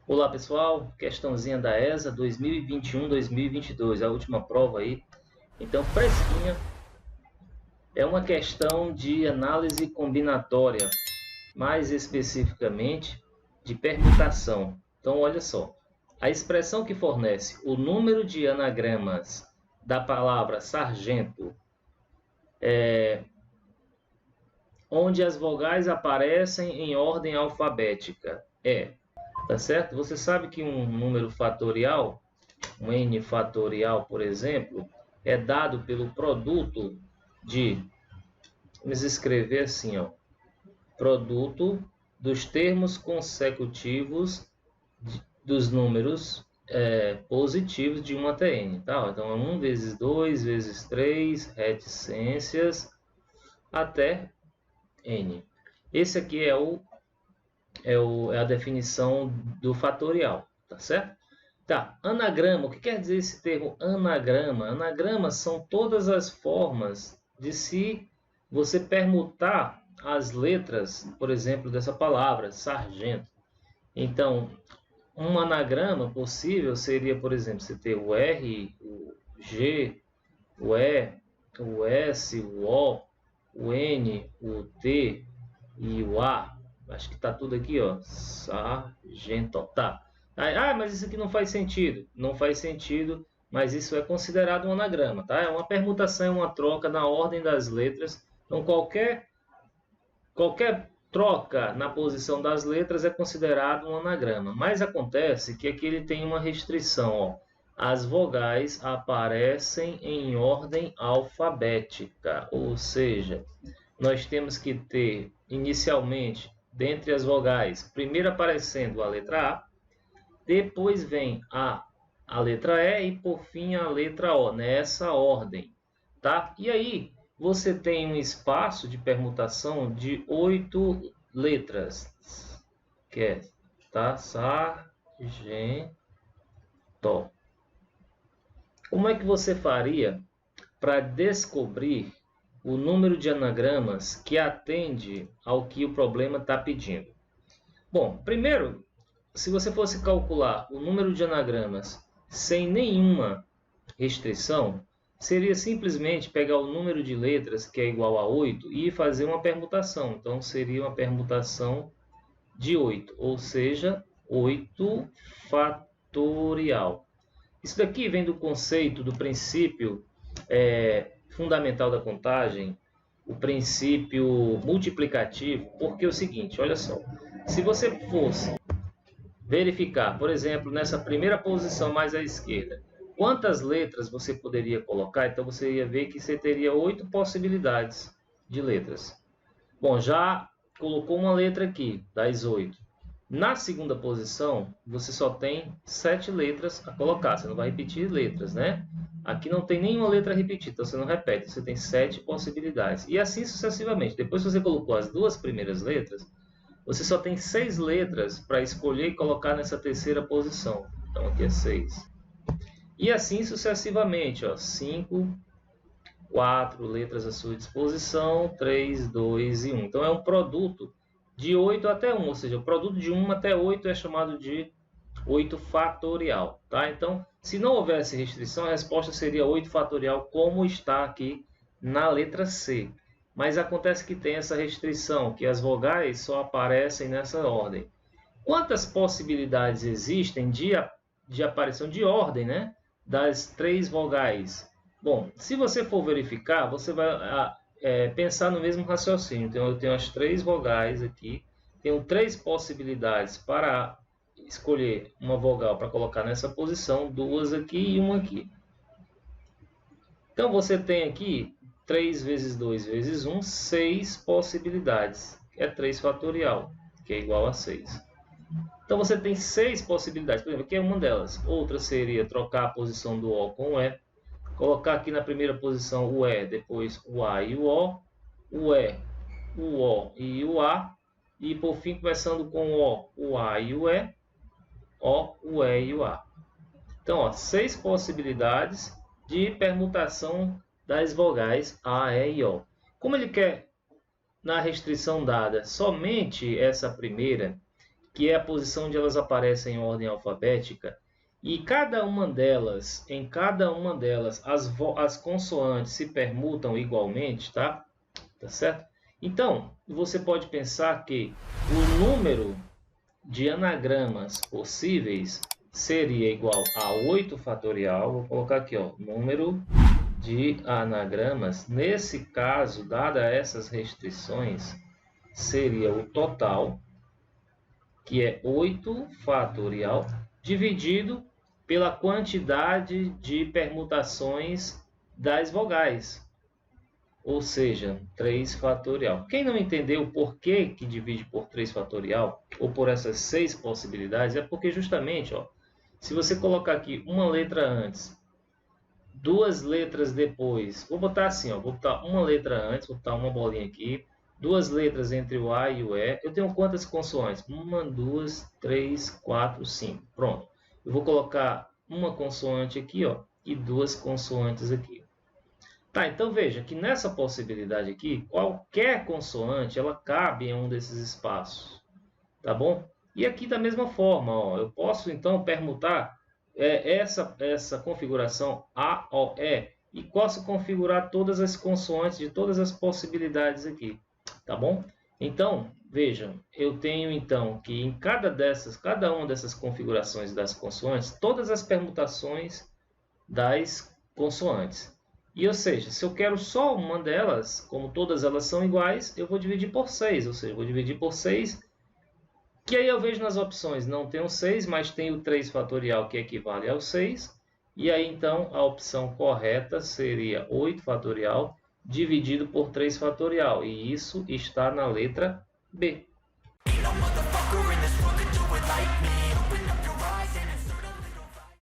Olá pessoal, questãozinha da ESA 2021-2022, a última prova aí. Então, fresquinha, é uma questão de análise combinatória, mais especificamente de permutação. Então, olha só, a expressão que fornece o número de anagramas da palavra sargento, onde as vogais aparecem em ordem alfabética, tá certo? Você sabe que um número fatorial, um n fatorial, por exemplo, é dado pelo produto de, vamos escrever assim, ó, produto dos termos consecutivos dos números positivos de 1 até n. Tá? Então, é 1 vezes 2 vezes 3, reticências, até n. Esse aqui é a definição do fatorial, tá certo? Tá, anagrama, o que quer dizer esse termo anagrama? Anagramas são todas as formas de se você permutar as letras, por exemplo, dessa palavra, sargento. Então, um anagrama possível seria, por exemplo, você ter o R, o G, o E, o S, o O, o N, o T e o A. Acho que está tudo aqui, ó. Sargento, tá. Mas isso aqui não faz sentido. Não faz sentido, mas isso é considerado um anagrama, tá? É uma permutação, é uma troca na ordem das letras. Então, qualquer troca na posição das letras é considerado um anagrama. Mas acontece que aqui ele tem uma restrição, ó. As vogais aparecem em ordem alfabética, ou seja, nós temos que ter inicialmente, dentre as vogais, primeiro aparecendo a letra A, depois vem a letra E e por fim a letra O, nessa ordem, tá? E aí você tem um espaço de permutação de 8 letras, que é, tá? Sargento. Como é que você faria para descobrir o número de anagramas que atende ao que o problema está pedindo? Bom, primeiro, se você fosse calcular o número de anagramas sem nenhuma restrição, seria simplesmente pegar o número de letras, que é igual a 8, e fazer uma permutação. Então, seria uma permutação de 8, ou seja, 8 fatorial. Isso daqui vem do conceito do princípio fundamental da contagem, o princípio multiplicativo, porque é o seguinte, olha só, se você fosse verificar, por exemplo, nessa primeira posição mais à esquerda, quantas letras você poderia colocar, então você ia ver que você teria 8 possibilidades de letras. Bom, já colocou uma letra aqui, das 8. Na segunda posição, você só tem 7 letras a colocar, você não vai repetir letras, né? Aqui não tem nenhuma letra repetida, então você não repete, você tem 7 possibilidades. E assim sucessivamente. Depois que você colocou as duas primeiras letras, você só tem 6 letras para escolher e colocar nessa terceira posição. Então aqui é 6. E assim sucessivamente, ó, 5, 4 letras à sua disposição, 3, 2 e 1. Então é um produto de 8 até 1, ou seja, o produto de 1 até 8 é chamado de 8 fatorial. Tá? Então, se não houvesse restrição, a resposta seria 8 fatorial, como está aqui na letra C. Mas acontece que tem essa restrição, que as vogais só aparecem nessa ordem. Quantas possibilidades existem de aparição de ordem, né, das 3 vogais? Bom, se você for verificar, você vai pensar no mesmo raciocínio. Então, eu tenho as 3 vogais aqui, tenho 3 possibilidades para escolher uma vogal para colocar nessa posição, 2 aqui e 1 aqui. Então, você tem aqui 3 vezes 2 vezes 1, 6 possibilidades. É 3 fatorial, que é igual a 6. Então, você tem 6 possibilidades. Por exemplo, aqui é uma delas. Outra seria trocar a posição do O com o E. Colocar aqui na primeira posição o E, depois o A e o E, o O e o A. E, por fim, começando com o A e o E, o E e o A. Então, ó, 6 possibilidades de permutação das vogais A, E e O. Como ele quer, na restrição dada, somente essa primeira, que é a posição onde elas aparecem em ordem alfabética, e em cada uma delas, as consoantes se permutam igualmente, tá? Tá certo? Então, você pode pensar que o número de anagramas possíveis seria igual a 8 fatorial. Vou colocar aqui, ó, número de anagramas. Nesse caso, dadas essas restrições, seria o total, que é 8 fatorial, dividido pela quantidade de permutações das vogais, ou seja, 3 fatorial. Quem não entendeu por que divide por 3 fatorial, ou por essas 6 possibilidades, é porque justamente, ó, se você colocar aqui uma letra antes, 2 letras depois, vou botar assim, ó, vou botar uma letra antes, vou botar uma bolinha aqui, 2 letras entre o A e o E. Eu tenho quantas consoantes? 1, 2, 3, 4, 5. Pronto. Eu vou colocar uma consoante aqui, ó, e 2 consoantes aqui. Tá, então veja que nessa possibilidade aqui, qualquer consoante, ela cabe em um desses espaços. Tá bom? E aqui da mesma forma, ó, eu posso então permutar essa configuração AOE e posso configurar todas as consoantes de todas as possibilidades aqui. Tá bom? Então, vejam, eu tenho então que em cada uma dessas configurações das consoantes, todas as permutações das consoantes. E, ou seja, se eu quero só uma delas, como todas elas são iguais, eu vou dividir por 6, ou seja, eu vou dividir por 6, que aí eu vejo nas opções, não tem o 6, mas tem o 3 fatorial, que equivale ao 6, e aí então a opção correta seria 8 fatorial, dividido por 3 fatorial, e isso está na letra B.